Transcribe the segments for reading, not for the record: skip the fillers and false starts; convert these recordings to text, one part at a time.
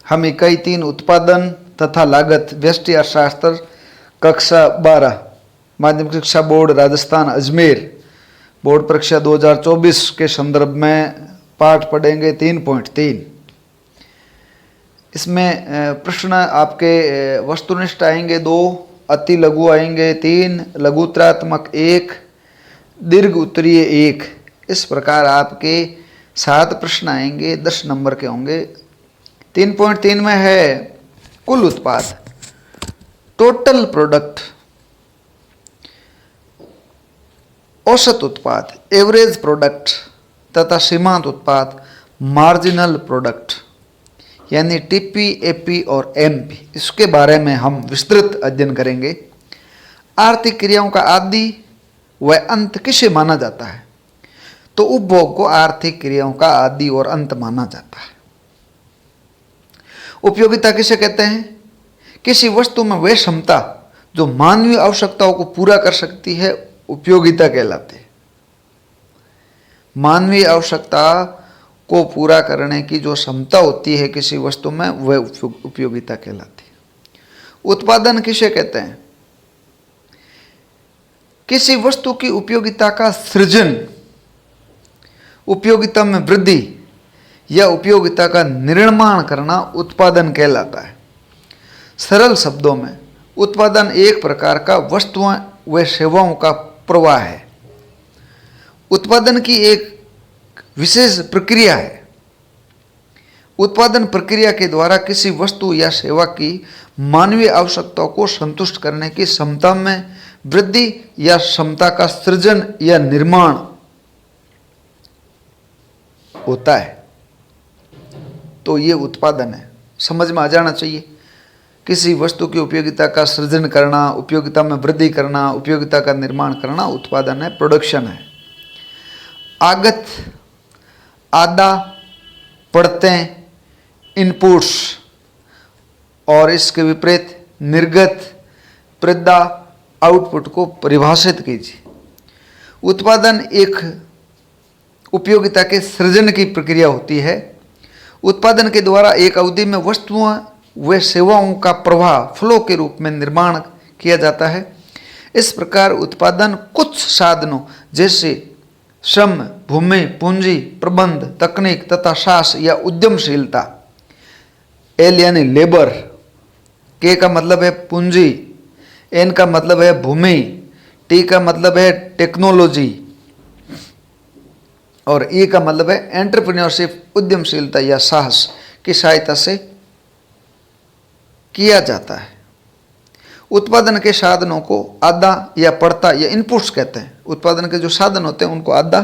हम इकाई 3 उत्पादन तथा लागत व्यष्टि अर्थशास्त्र कक्षा 12 माध्यमिक शिक्षा बोर्ड राजस्थान अजमेर बोर्ड परीक्षा 2024 के संदर्भ में पाठ पढ़ेंगे 3.3। इसमें प्रश्न आपके वस्तुनिष्ठ आएंगे 2, अति लघु आएंगे 3, लघुत्रात्मक 1, दीर्घ उत्तरीय 1। इस प्रकार आपके 7 प्रश्न आएंगे, 10 नंबर के होंगे। 3.3 में है कुल उत्पाद, टोटल प्रोडक्ट, औसत उत्पाद, एवरेज प्रोडक्ट तथा सीमांत उत्पाद, मार्जिनल प्रोडक्ट, यानी टीपी, एपी और एमपी। इसके बारे में हम विस्तृत अध्ययन करेंगे। आर्थिक क्रियाओं का आदि व अंत किसे माना जाता है? तो उपभोग को आर्थिक क्रियाओं का आदि और अंत माना जाता है। उपयोगिता किसे कहते हैं? किसी वस्तु में वह क्षमता जो मानवीय आवश्यकताओं को पूरा कर सकती है, उपयोगिता कहलाती है। मानवीय आवश्यकता को पूरा करने की जो क्षमता होती है किसी वस्तु में, वह उपयोगिता कहलाती है। उत्पादन किसे कहते हैं? किसी वस्तु की उपयोगिता का सृजन, उपयोगिता में वृद्धि या उपयोगिता का निर्माण करना उत्पादन कहलाता है। सरल शब्दों में उत्पादन एक प्रकार का वस्तुओं व सेवाओं का प्रवाह है। उत्पादन की एक विशेष प्रक्रिया है। उत्पादन प्रक्रिया के द्वारा किसी वस्तु या सेवा की मानवीय आवश्यकताओं को संतुष्ट करने की क्षमता में वृद्धि या क्षमता का सृजन या निर्माण होता है, तो ये उत्पादन है। समझ में आ जाना चाहिए। किसी वस्तु की उपयोगिता का सृजन करना, उपयोगिता में वृद्धि करना, उपयोगिता का निर्माण करना उत्पादन है, प्रोडक्शन है। आगत, आदा, पड़तें, इनपुट्स, और इसके विपरीत निर्गत, प्रदा, आउटपुट को परिभाषित कीजिए। उत्पादन एक उपयोगिता के सृजन की प्रक्रिया होती है। उत्पादन के द्वारा एक अवधि में वस्तुओं व सेवाओं का प्रवाह, फ्लो के रूप में निर्माण किया जाता है। इस प्रकार उत्पादन कुछ साधनों जैसे श्रम, भूमि, पूंजी, प्रबंध, तकनीक तथा साहस या उद्यमशीलता, एल यानी लेबर, के का मतलब है पूंजी, एन का मतलब है भूमि, टी का मतलब है टेक्नोलॉजी और ई का मतलब है एंटरप्रेन्योरशिप, उद्यमशीलता या साहस की सहायता से किया जाता है। उत्पादन के साधनों को आदा या पड़ता या इनपुट्स कहते हैं। उत्पादन के जो साधन होते हैं उनको आदा,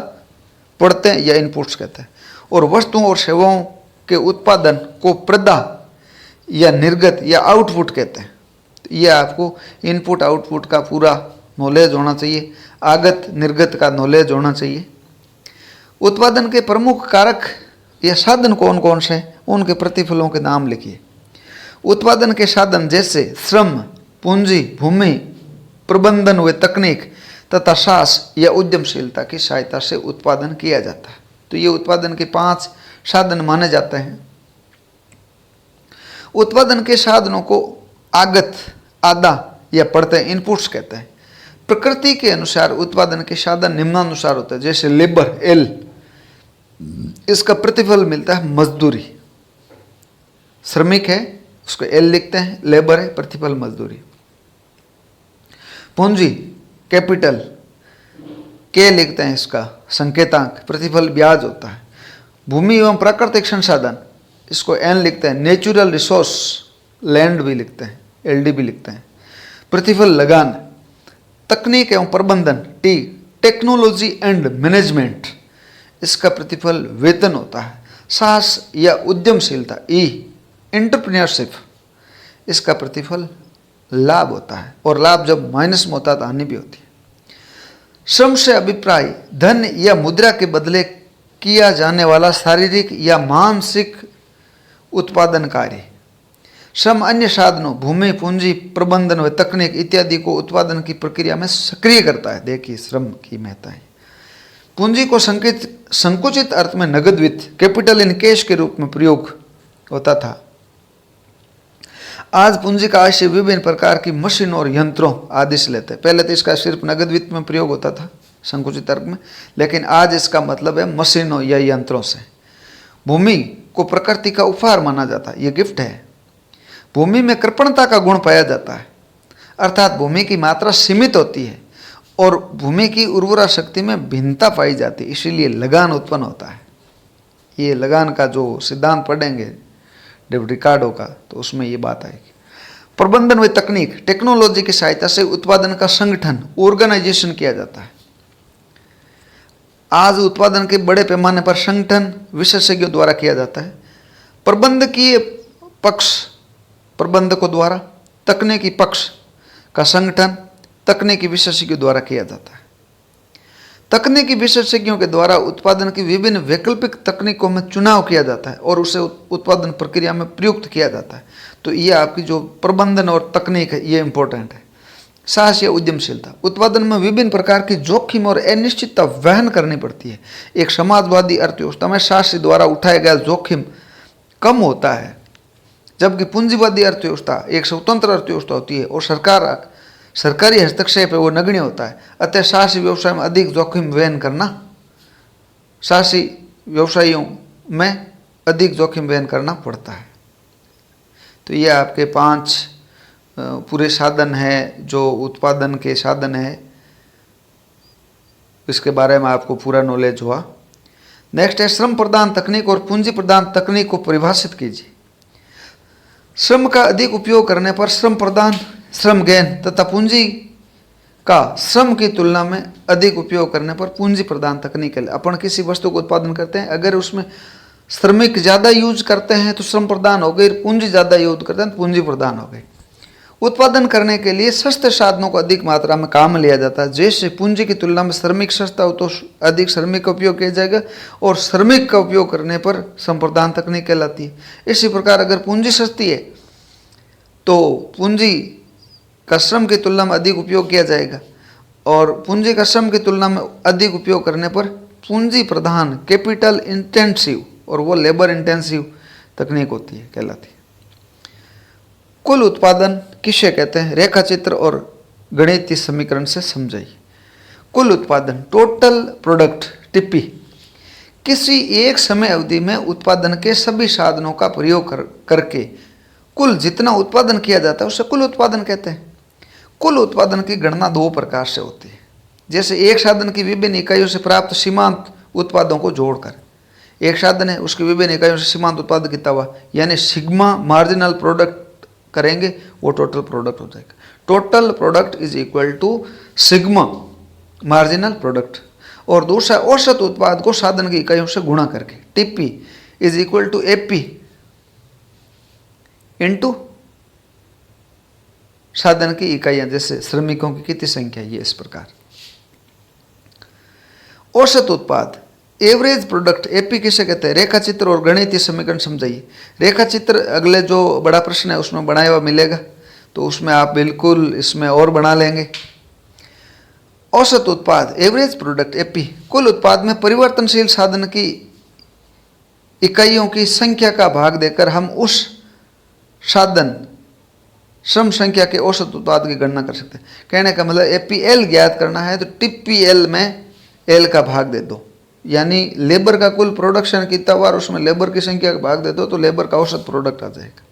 पड़ते या इनपुट्स कहते हैं। और वस्तुओं और सेवाओं के उत्पादन को प्रदा या निर्गत या आउटपुट कहते हैं। तो ये आपको इनपुट आउटपुट का पूरा नॉलेज होना चाहिए, आगत निर्गत का नॉलेज होना चाहिए। उत्पादन के प्रमुख कारक या साधन कौन कौन से हैं, उनके प्रतिफलों के नाम लिखिए। उत्पादन के साधन जैसे श्रम, पूंजी, भूमि, प्रबंधन व तकनीक तथा साहस या उद्यमशीलता की सहायता से उत्पादन किया जाता है। तो ये उत्पादन के 5 साधन माने जाते हैं। उत्पादन के साधनों को आगत, आदा या पड़ते इनपुट्स कहते हैं। प्रकृति के अनुसार उत्पादन के साधन निम्नानुसार होते हैं। जैसे लेबर, एल, इसका प्रतिफल मिलता है मजदूरी। श्रमिक है उसको एल लिखते हैं, लेबर है प्रतिफल मजदूरी। पूंजी, कैपिटल, के लिखते हैं इसका संकेतांक, प्रतिफल ब्याज होता है। भूमि एवं प्राकृतिक संसाधन, इसको एन लिखते हैं। नेचुरल रिसोर्स, लैंड भी लिखते हैं, एलडी भी लिखते हैं, प्रतिफल लगान। तकनीक एवं प्रबंधन, टी, टेक्नोलॉजी एंड मैनेजमेंट, इसका प्रतिफल वेतन होता है। साहस या उद्यमशीलता, ई, एंटरप्रेन्योरशिप, इसका प्रतिफल लाभ होता है। और लाभ जब माइनस में होता है तो हानि भी होती है। श्रम से अभिप्राय धन या मुद्रा के बदले किया जाने वाला शारीरिक या मानसिक उत्पादन कार्य। श्रम अन्य साधनों, भूमि, पूंजी, प्रबंधन व तकनीक इत्यादि को उत्पादन की प्रक्रिया में सक्रिय करता है। देखिए श्रम की महत्ता है। पूंजी को संकुचित अर्थ में नगद वित्त, कैपिटल इन कैश के रूप में प्रयोग होता था। आज पूंजी का आशय विभिन्न प्रकार की मशीन और यंत्रों आदि से लेते हैं। पहले तो इसका सिर्फ नगद वित्त में प्रयोग होता था संकुचित तर्क में, लेकिन आज इसका मतलब है मशीनों या यंत्रों से। भूमि को प्रकृति का उपहार माना जाता है, ये गिफ्ट है। भूमि में कृपणता का गुण पाया जाता है, अर्थात भूमि की मात्रा सीमित होती है और भूमि की उर्वरा शक्ति में भिन्नता पाई जाती है, इसीलिए लगान उत्पन्न होता है। ये लगान का जो सिद्धांत पढ़ेंगे रिकार्डो का, तो उसमें ये बात आएगी। प्रबंधन व तकनीक, टेक्नोलॉजी की सहायता से उत्पादन का संगठन, ऑर्गेनाइजेशन किया जाता है। आज उत्पादन के बड़े पैमाने पर संगठन विशेषज्ञों द्वारा किया जाता है। प्रबंधकीय पक्ष प्रबंधकों द्वारा, तकनीकी पक्ष का संगठन तकनीकी विशेषज्ञों द्वारा किया जाता है। तकनीकी विशेषज्ञों के द्वारा उत्पादन की विभिन्न वैकल्पिक तकनीकों में चुनाव किया जाता है और उसे उत्पादन प्रक्रिया में प्रयुक्त किया जाता है। तो ये आपकी जो प्रबंधन और तकनीक है, ये इंपॉर्टेंट है। साहस या उद्यमशीलता, उत्पादन में विभिन्न प्रकार की जोखिम और अनिश्चितता वहन करनी पड़ती है। एक समाजवादी अर्थव्यवस्था में साहसी द्वारा उठाया गया जोखिम कम होता है, जबकि पूंजीवादी अर्थव्यवस्था एक स्वतंत्र अर्थव्यवस्था होती है और सरकारी हस्तक्षेप है वो नगण्य होता है। अतः साहसी व्यवसाय में अधिक जोखिम वहन करना, साहसी व्यवसायियों में अधिक जोखिम वहन करना पड़ता है। तो ये आपके 5 पूरे साधन है, जो उत्पादन के साधन है, इसके बारे में आपको पूरा नॉलेज हुआ। नेक्स्ट है श्रम प्रदान तकनीक और पूंजी प्रदान तकनीक को परिभाषित कीजिए। श्रम का अधिक उपयोग करने पर श्रम प्रदान, श्रम गेन तथा पूंजी का श्रम की तुलना में अधिक उपयोग करने पर पूंजी प्रदान तकनीक है। अपन किसी वस्तु को उत्पादन करते हैं, अगर उसमें श्रमिक ज़्यादा यूज करते हैं तो श्रम प्रदान हो गई, पूंजी ज़्यादा यूज करते हैं तो पूंजी प्रदान हो गई। उत्पादन करने के लिए सस्ते साधनों को अधिक मात्रा में काम में लिया जाता है। जैसे पूंजी की तुलना में श्रमिक सस्ता हो तो अधिक श्रमिक का उपयोग किया जाएगा और श्रमिक का उपयोग करने पर श्रम प्रदान तकनीक कहलाती है। इसी प्रकार अगर पूंजी सस्ती है तो पूंजी का श्रम की तुलना में अधिक उपयोग किया जाएगा और पूंजी का श्रम की तुलना में अधिक उपयोग करने पर पूंजी प्रधान, कैपिटल इंटेंसिव और वो लेबर इंटेंसिव तकनीक होती है, कहलाती है। कुल उत्पादन किसे कहते हैं? रेखा चित्र और गणितीय समीकरण से समझाइए। कुल उत्पादन, टोटल प्रोडक्ट, टिप्पी, किसी एक समय अवधि में उत्पादन के सभी साधनों का प्रयोग करके कुल जितना उत्पादन किया जाता है उसे कुल उत्पादन कहते हैं। कुल उत्पादन की गणना 2 प्रकार से होती है। जैसे एक साधन की विभिन्न इकाइयों से प्राप्त सीमांत उत्पादों को जोड़कर, एक साधन है उसकी विभिन्न इकाइयों से सीमांत उत्पादन कितना हुआ, यानी सिग्मा मार्जिनल प्रोडक्ट करेंगे, वो टोटल प्रोडक्ट हो जाएगा। Total product is equal to sigma marginal product. और दूसरा औसत उत्पाद को साधन की इकाइयों से गुणा करके, TP is equal to AP into साधन की इकाइयां, जैसे श्रमिकों की कितनी संख्या, ये इस प्रकार। औसत उत्पाद, एवरेज प्रोडक्ट, एपी किसे कहते हैं? रेखा चित्र और गणितीय समीकरण समझाइए। रेखा चित्र अगले जो बड़ा प्रश्न है उसमें बनाया हुआ मिलेगा, तो उसमें आप बिल्कुल इसमें और बना लेंगे। औसत उत्पाद, एवरेज प्रोडक्ट, एपी, कुल उत्पाद में परिवर्तनशील साधन की इकाइयों की संख्या का भाग देकर हम उस साधन श्रम संख्या के औसत उत्पाद की गणना कर सकते हैं। कहने का मतलब एपीएल ज्ञात करना है तो टीपीएल में एल का भाग दे दो, यानी लेबर का कुल प्रोडक्शन कितना हुआ उसमें लेबर की संख्या का भाग दे दो तो लेबर का औसत प्रोडक्ट आ जाएगा।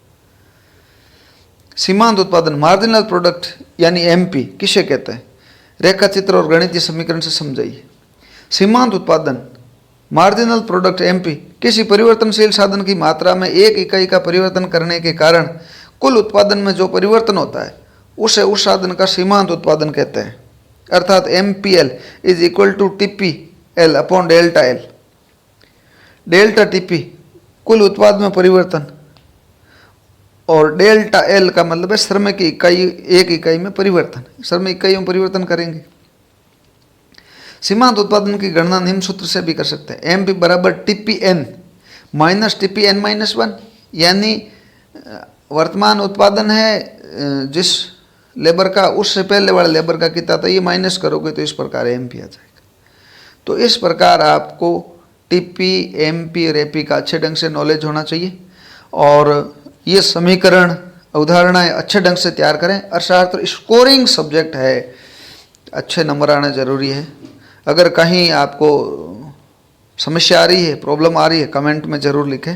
सीमांत उत्पादन, मार्जिनल प्रोडक्ट यानी एमपी किसे कहते हैं? रेखा चित्र और गणितीय समीकरण से समझाइए। सीमांत उत्पादन, मार्जिनल प्रोडक्ट एमपी, किसी परिवर्तनशील साधन की मात्रा में एक इकाई का परिवर्तन करने के कारण कुल उत्पादन में जो परिवर्तन होता है उसे उस साधन का सीमांत उत्पादन कहते हैं। अर्थात MPL is equal to TP L upon delta L. Delta TP कुल उत्पाद में परिवर्तन और डेल्टा एल का मतलब है श्रमिक की इकाई, एक इकाई में परिवर्तन, श्रमिक इकाइयों में परिवर्तन करेंगे। सीमांत उत्पादन की गणना निम्न सूत्र से भी कर सकते हैं। एम पी बराबर TP N minus TP N minus 1, यानी वर्तमान उत्पादन है जिस लेबर का, उससे पहले वाले लेबर का कितना था, ये माइनस करोगे तो इस प्रकार एम पी आ जाएगा। तो इस प्रकार आपको टीपी, एमपी और एपी का अच्छे ढंग से नॉलेज होना चाहिए और ये समीकरण उदाहरणाएं अच्छे ढंग से तैयार करें। अर्थशास्त्र स्कोरिंग सब्जेक्ट है, अच्छे नंबर आने जरूरी है। अगर कहीं आपको समस्या आ रही है, प्रॉब्लम आ रही है, कमेंट में ज़रूर लिखें।